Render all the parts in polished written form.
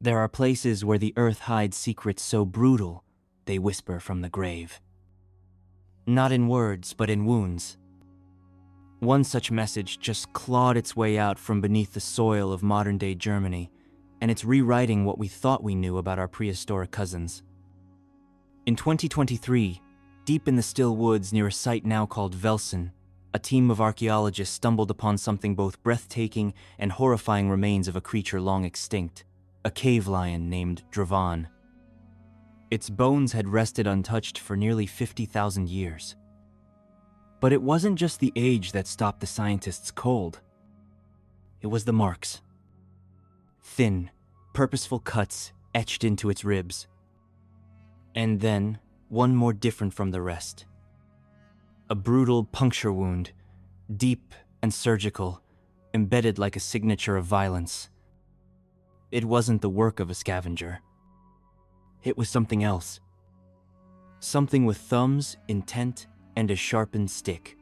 There are places where the earth hides secrets so brutal, they whisper from the grave. Not in words, but in wounds. One such message just clawed its way out from beneath the soil of modern-day Germany, and it's rewriting what we thought we knew about our prehistoric cousins. In 2023, deep in the still woods near a site now called Velsen, a team of archaeologists stumbled upon something both breathtaking and horrifying remains of a creature long extinct, a cave lion named Grohman. Its bones had rested untouched for nearly 50,000 years. But it wasn't just the age that stopped the scientists cold. It was the marks. Thin, purposeful cuts etched into its ribs. And then, one more different from the rest. A brutal puncture wound, deep and surgical, embedded like a signature of violence. It wasn't the work of a scavenger. It was something else. Something with thumbs, intent, and a sharpened stick.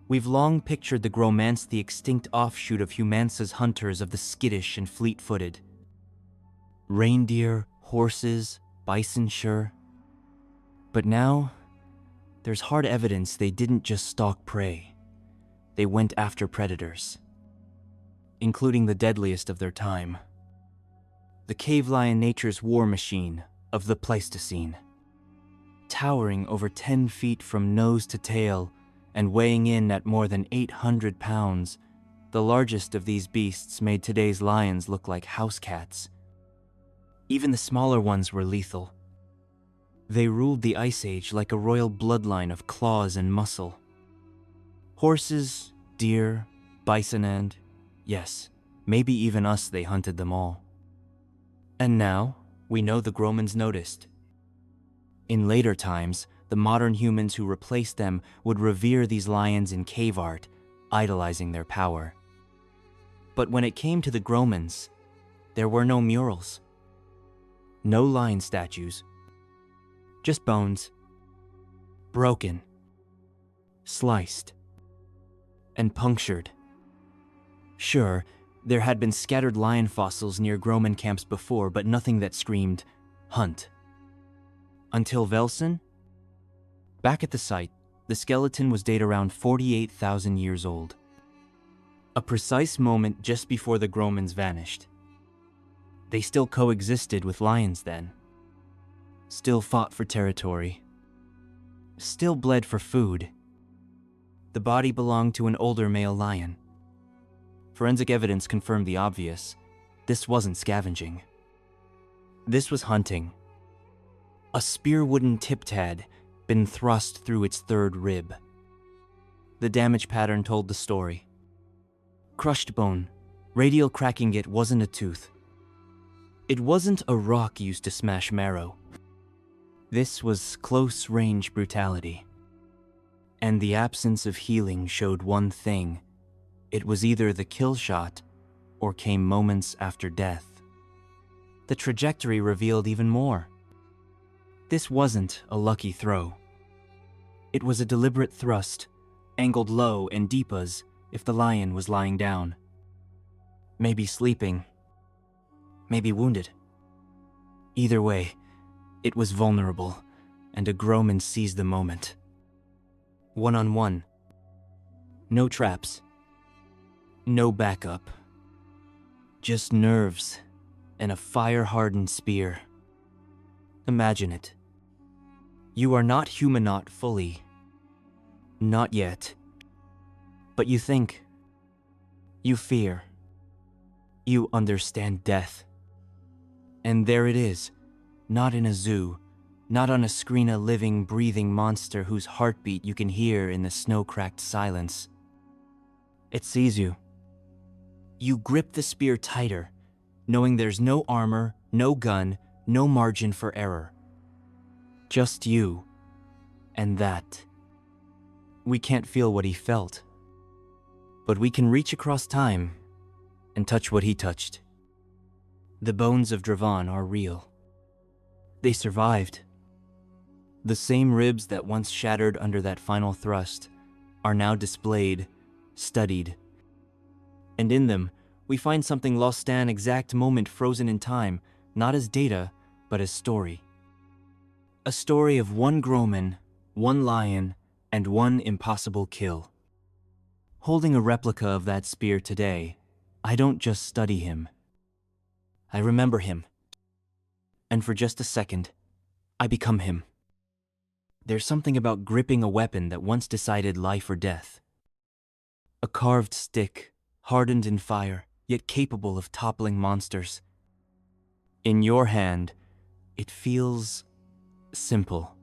We've long pictured the Grohmans the extinct offshoot of Humansa's hunters of the skittish and fleet-footed. Reindeer, horses, bison, sure. But now, there's hard evidence they didn't just stalk prey. They went after predators, including the deadliest of their time. The cave lion nature's war machine of the Pleistocene. Towering over 10 feet from nose to tail and weighing in at more than 800 pounds, the largest of these beasts made today's lions look like house cats. Even the smaller ones were lethal. They ruled the Ice Age like a royal bloodline of claws and muscle. Horses, deer, bison, and, yes, maybe even us, they hunted them all. And now, we know the Grohmans noticed. In later times, the modern humans who replaced them would revere these lions in cave art, idolizing their power. But when it came to the Grohmans, there were no murals. No lion statues. Just bones. Broken. Sliced. And punctured. Sure, there had been scattered lion fossils near Grohman camps before, but nothing that screamed, hunt. Until Velsen? Back at the site, the skeleton was dated around 48,000 years old. A precise moment just before the Grohmans vanished. They still coexisted with lions then. Still fought for territory. Still bled for food. The body belonged to an older male lion. Forensic evidence confirmed the obvious. This wasn't scavenging. This was hunting. A spear-wooden tip had been thrust through its third rib. The damage pattern told the story. Crushed bone, radial cracking it wasn't a tooth. It wasn't a rock used to smash marrow. This was close-range brutality. And the absence of healing showed one thing. It was either the kill shot or came moments after death. The trajectory revealed even more. This wasn't a lucky throw. It was a deliberate thrust, angled low and deep as if the lion was lying down. Maybe sleeping. Maybe wounded. Either way, it was vulnerable, and a Grohman seized the moment. One-on-one. No traps. No backup. Just nerves and a fire-hardened spear. Imagine it. You are not humanoid fully. Not yet. But you think. You fear. You understand death. And there it is, not in a zoo, not on a screen, a living, breathing monster whose heartbeat you can hear in the snow-cracked silence. It sees you. You grip the spear tighter, knowing there's no armor, no gun, no margin for error. Just you, and that. We can't feel what he felt, but we can reach across time and touch what he touched. The bones of Grohman are real. They survived. The same ribs that once shattered under that final thrust are now displayed, studied, and in them, we find something lost an exact moment frozen in time, not as data, but as story. A story of one Grohman, one lion, and one impossible kill. Holding a replica of that spear today, I don't just study him. I remember him. And for just a second, I become him. There's something about gripping a weapon that once decided life or death. A carved stick, hardened in fire, yet capable of toppling monsters. In your hand, it feels simple.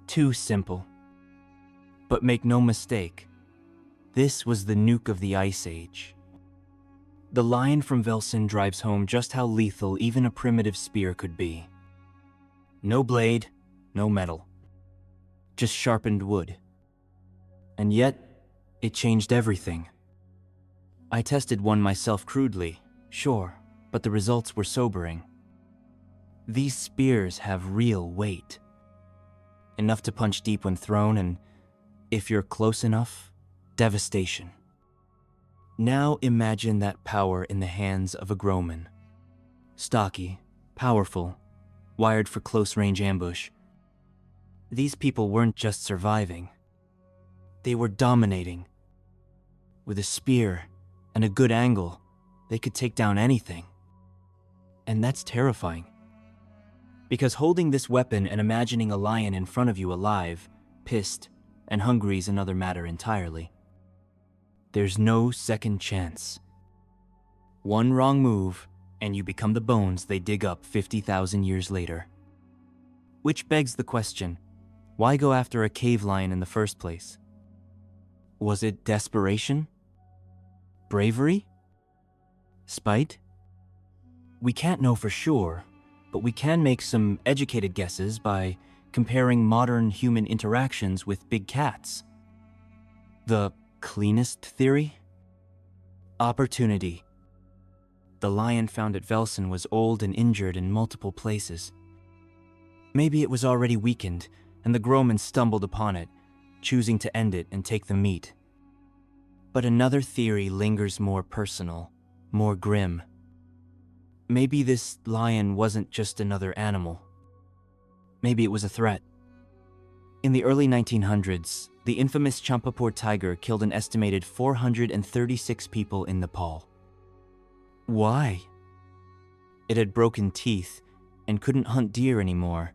Too simple. But make no mistake, this was the nuke of the Ice Age. The lion from Velsen drives home just how lethal even a primitive spear could be. No blade, no metal. Just sharpened wood. And yet, it changed everything. I tested one myself crudely, sure, but the results were sobering. These spears have real weight. Enough to punch deep when thrown, and if you're close enough, devastation. Now imagine that power in the hands of a Grohman. Stocky, powerful, wired for close-range ambush. These people weren't just surviving. They were dominating. With a spear and a good angle, they could take down anything. And that's terrifying. Because holding this weapon and imagining a lion in front of you alive, pissed, and hungry is another matter entirely. There's no second chance. One wrong move, and you become the bones they dig up 50,000 years later. Which begs the question, why go after a cave lion in the first place? Was it desperation? Bravery? Spite? We can't know for sure, but we can make some educated guesses by comparing modern human interactions with big cats. The cleanest theory? Opportunity. The lion found at Velsen was old and injured in multiple places. Maybe it was already weakened, and the Grohmans stumbled upon it, choosing to end it and take the meat. But another theory lingers more personal, more grim. Maybe this lion wasn't just another animal. Maybe it was a threat. In the early 1900s, the infamous Champapur tiger killed an estimated 436 people in Nepal. Why? It had broken teeth and couldn't hunt deer anymore,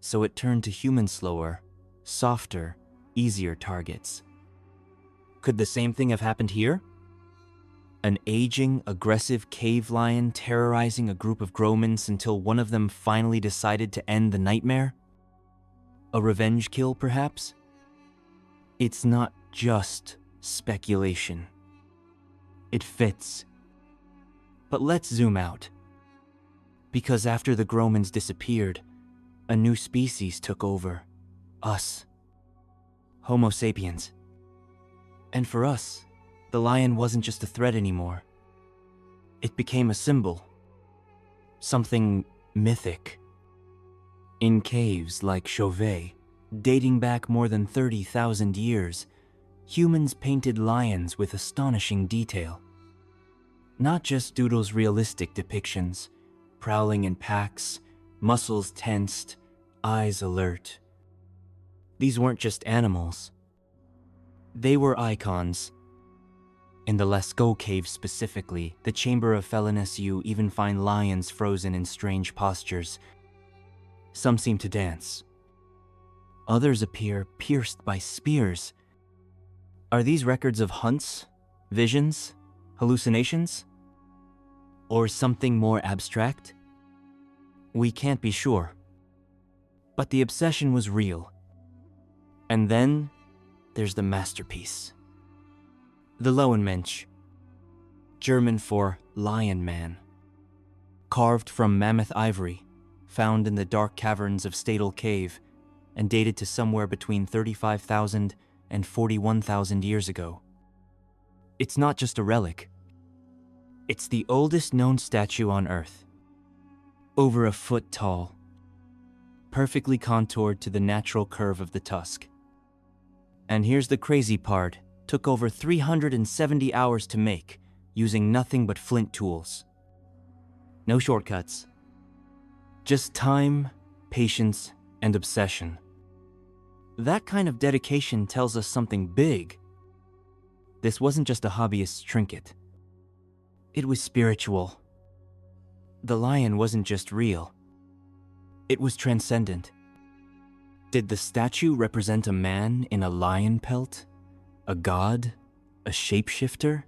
so it turned to human slower, softer, easier targets. Could the same thing have happened here? An aging, aggressive cave lion terrorizing a group of Grohmans until one of them finally decided to end the nightmare? A revenge kill, perhaps? It's not just speculation. It fits. But let's zoom out. Because after the Grohmans disappeared, a new species took over. Us. Homo sapiens. And for us, the lion wasn't just a threat anymore. It became a symbol. Something mythic. In caves like Chauvet, dating back more than 30,000 years, humans painted lions with astonishing detail. Not just Doodle's realistic depictions, prowling in packs, muscles tensed, eyes alert. These weren't just animals. They were icons. In the Lascaux cave specifically, the Chamber of Felonious, you even find lions frozen in strange postures. Some seem to dance. Others appear pierced by spears. Are these records of hunts, visions, hallucinations? Or something more abstract? We can't be sure. But the obsession was real. And then there's the masterpiece. The Lowenmensch, German for lion man. Carved from mammoth ivory, found in the dark caverns of Stadel Cave, and dated to somewhere between 35,000 and 41,000 years ago. It's not just a relic. It's the oldest known statue on Earth. Over a foot tall, perfectly contoured to the natural curve of the tusk. And here's the crazy part, took over 370 hours to make, using nothing but flint tools. No shortcuts. Just time, patience, and obsession. That kind of dedication tells us something big. This wasn't just a hobbyist's trinket. It was spiritual. The lion wasn't just real. It was transcendent. Did the statue represent a man in a lion pelt? A god? A shapeshifter?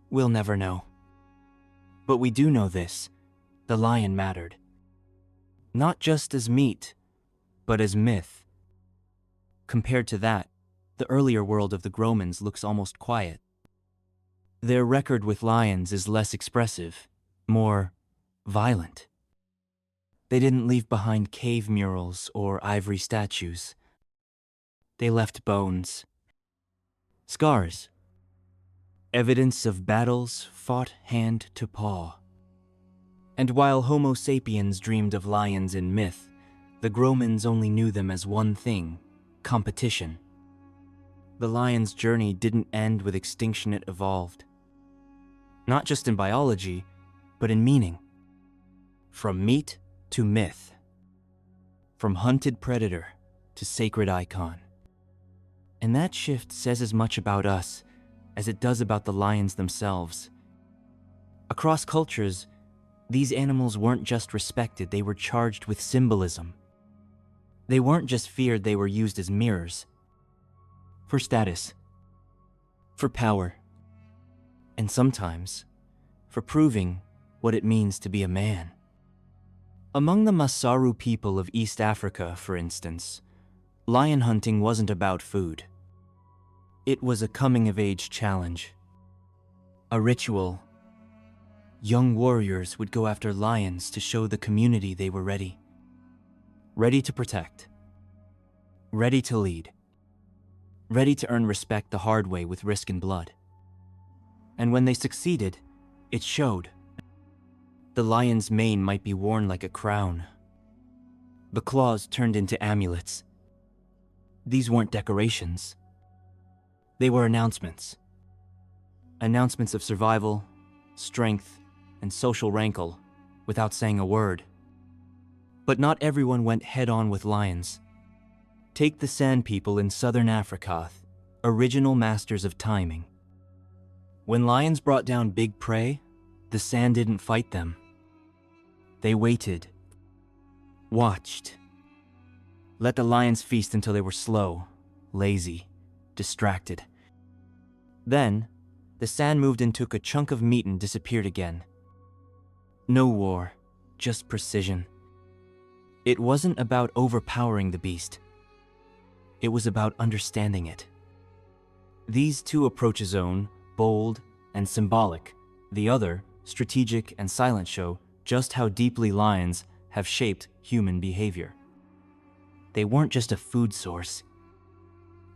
We'll never know. But we do know this: the lion mattered. Not just as meat, but as myth. Compared to that, the earlier world of the Grohmans looks almost quiet. Their record with lions is less expressive, more violent. They didn't leave behind cave murals or ivory statues. They left bones, scars, evidence of battles fought hand to paw. And while Homo sapiens dreamed of lions in myth, the Grohmans only knew them as one thing: competition. The lion's journey didn't end with extinction, it evolved. Not just in biology, but in meaning. From meat to myth. From hunted predator to sacred icon. And that shift says as much about us as it does about the lions themselves. Across cultures, these animals weren't just respected, they were charged with symbolism. They weren't just feared, they were used as mirrors. For status. For power. And sometimes, for proving what it means to be a man. Among the Masaru people of East Africa, for instance, lion hunting wasn't about food. It was a coming-of-age challenge. A ritual. Young warriors would go after lions to show the community they were ready. Ready to protect. Ready to lead. Ready to earn respect the hard way with risk and blood. And when they succeeded, it showed. The lion's mane might be worn like a crown. The claws turned into amulets. These weren't decorations. They were announcements. Announcements of survival, strength, and social rankle without saying a word. But not everyone went head-on with lions. Take the Sand people in southern Africa, original masters of timing. When lions brought down big prey, the Sand didn't fight them. They waited, watched, let the lions feast until they were slow, lazy, distracted. Then, the Sand moved and took a chunk of meat and disappeared again. No war, just precision. It wasn't about overpowering the beast. It was about understanding it. These two approaches own, bold and symbolic, the other, strategic and silent, show just how deeply lions have shaped human behavior. They weren't just a food source.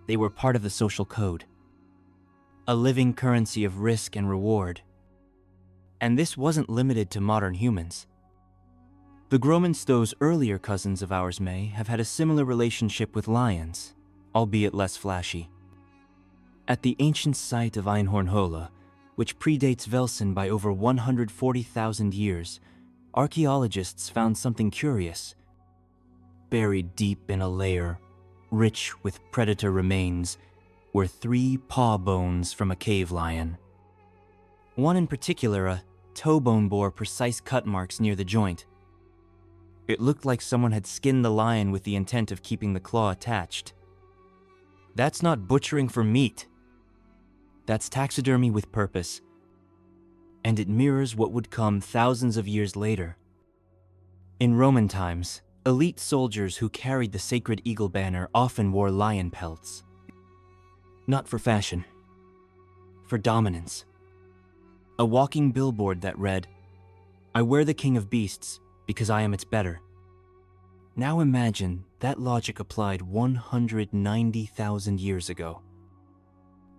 They were part of the social code. A living currency of risk and reward. And this wasn't limited to modern humans. The Grohmans, those earlier cousins of ours, may have had a similar relationship with lions, albeit less flashy. At the ancient site of Einhornhöhle, which predates Velsen by over 140,000 years, archaeologists found something curious. Buried deep in a layer, rich with predator remains, were 3 paw bones from a cave lion. One in particular, a toe bone, bore precise cut marks near the joint. It looked like someone had skinned the lion with the intent of keeping the claw attached. That's not butchering for meat. That's taxidermy with purpose. And it mirrors what would come thousands of years later. In Roman times, elite soldiers who carried the sacred eagle banner often wore lion pelts. Not for fashion, for dominance. A walking billboard that read, "I wear the king of beasts because I am its better." Now imagine that logic applied 190,000 years ago.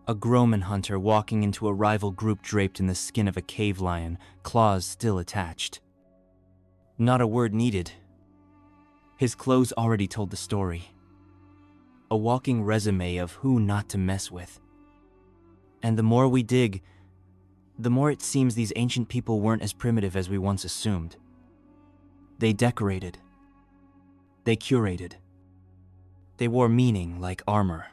A Grohman hunter walking into a rival group draped in the skin of a cave lion, claws still attached. Not a word needed. His clothes already told the story. A walking resume of who not to mess with. And the more we dig, the more it seems these ancient people weren't as primitive as we once assumed. They decorated. They curated. They wore meaning like armor.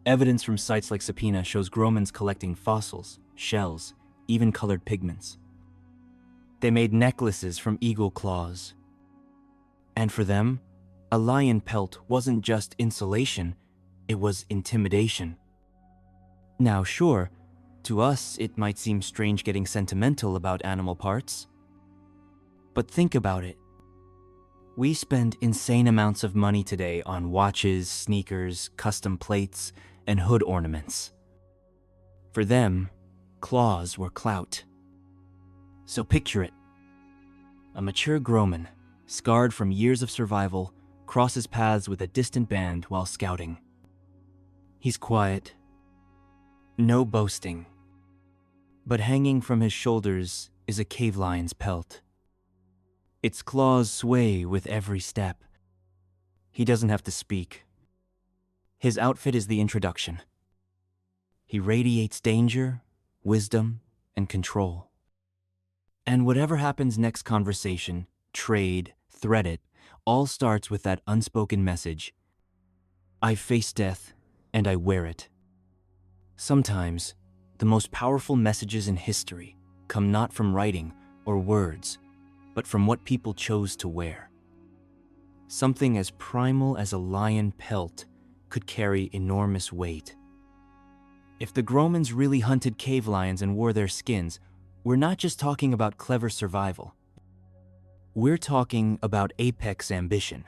Evidence from sites like Sapina shows Grohmans collecting fossils, shells, even colored pigments. They made necklaces from eagle claws. And for them, a lion pelt wasn't just insulation, it was intimidation. Now sure, to us it might seem strange getting sentimental about animal parts. But think about it. We spend insane amounts of money today on watches, sneakers, custom plates, and hood ornaments. For them, claws were clout. So picture it. A mature Grohman, scarred from years of survival, crosses paths with a distant band while scouting. He's quiet. No boasting. But hanging from his shoulders is a cave lion's pelt. Its claws sway with every step. He doesn't have to speak. His outfit is the introduction. He radiates danger, wisdom, and control. And whatever happens next conversation, trade, thread it, all starts with that unspoken message. I face death, and I wear it. Sometimes, the most powerful messages in history come not from writing or words, but from what people chose to wear. Something as primal as a lion pelt could carry enormous weight. If the Grohmans really hunted cave lions and wore their skins, we're not just talking about clever survival. We're talking about apex ambition.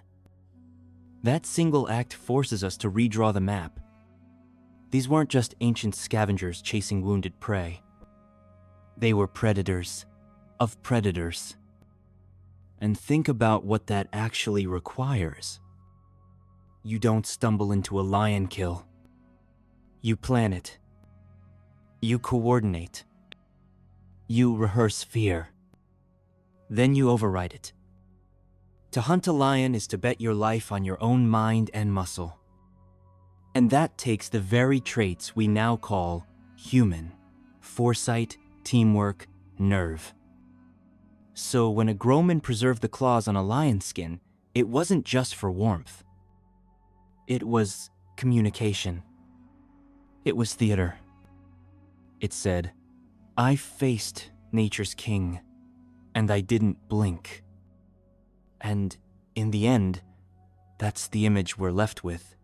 That single act forces us to redraw the map. These weren't just ancient scavengers chasing wounded prey. They were predators of predators. And think about what that actually requires. You don't stumble into a lion kill. You plan it. You coordinate. You rehearse fear. Then you override it. To hunt a lion is to bet your life on your own mind and muscle. And that takes the very traits we now call human: foresight, teamwork, nerve. So when a Grohman preserved the claws on a lion's skin, it wasn't just for warmth. It was communication. It was theater. It said, I faced nature's king, and I didn't blink. And in the end, that's the image we're left with.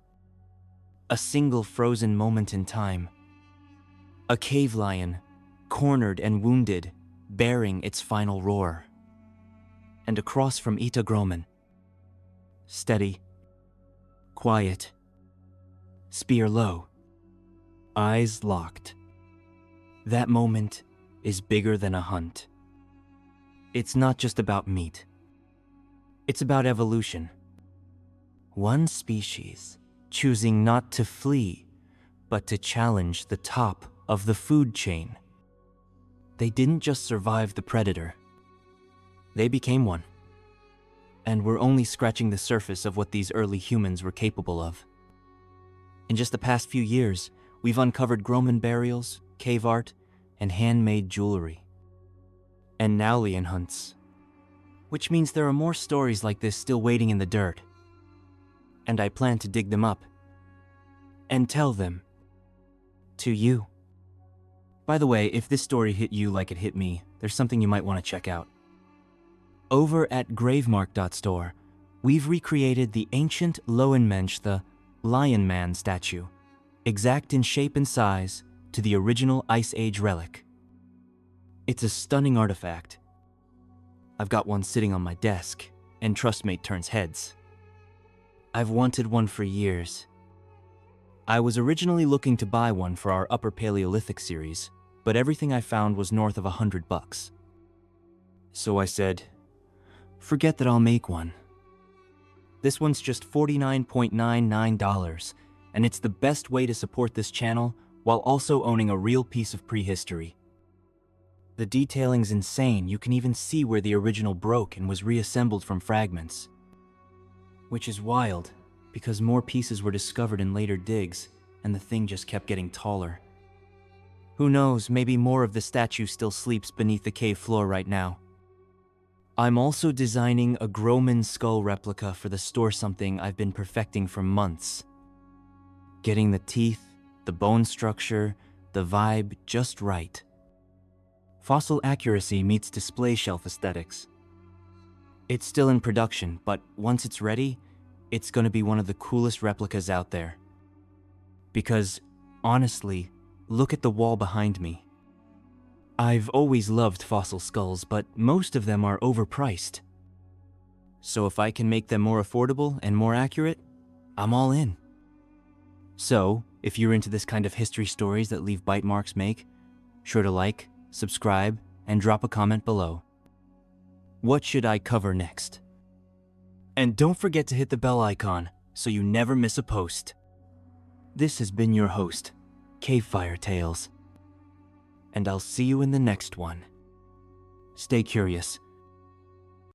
A single frozen moment in time. A cave lion, cornered and wounded, bearing its final roar. And across from Ita Grohman, steady, quiet, spear low, eyes locked. That moment is bigger than a hunt. It's not just about meat. It's about evolution. One species choosing not to flee, but to challenge the top of the food chain. They didn't just survive the predator. They became one. And we're only scratching the surface of what these early humans were capable of. In just the past few years, we've uncovered Grohman burials, cave art, and handmade jewelry. And now lion hunts. Which means there are more stories like this still waiting in the dirt. And I plan to dig them up. And tell them. To you. By the way, if this story hit you like it hit me, there's something you might want to check out. Over at gravemark.store, we've recreated the ancient Loenmensch, the Lion Man statue, exact in shape and size to the original Ice Age relic. It's a stunning artifact. I've got one sitting on my desk, and Trustmate turns heads. I've wanted one for years. I was originally looking to buy one for our Upper Paleolithic series, but everything I found was north of $100. So I said, forget that I'll make one. This one's just $49.99, and it's the best way to support this channel while also owning a real piece of prehistory. The detailing's insane. You can even see where the original broke and was reassembled from fragments. Which is wild, because more pieces were discovered in later digs, and the thing just kept getting taller. Who knows, maybe more of the statue still sleeps beneath the cave floor right now. I'm also designing a Grohman skull replica for the store, something I've been perfecting for months. Getting the teeth, the bone structure, the vibe just right. Fossil accuracy meets display shelf aesthetics. It's still in production, but once it's ready, it's gonna be one of the coolest replicas out there. Because, honestly, look at the wall behind me. I've always loved fossil skulls, but most of them are overpriced. So if I can make them more affordable and more accurate, I'm all in. So, if you're into this kind of history stories that leave bite marks, make sure to like, subscribe, and drop a comment below. What should I cover next? And don't forget to hit the bell icon so you never miss a post. This has been your host, Cavefire Tales, and I'll see you in the next one. Stay curious,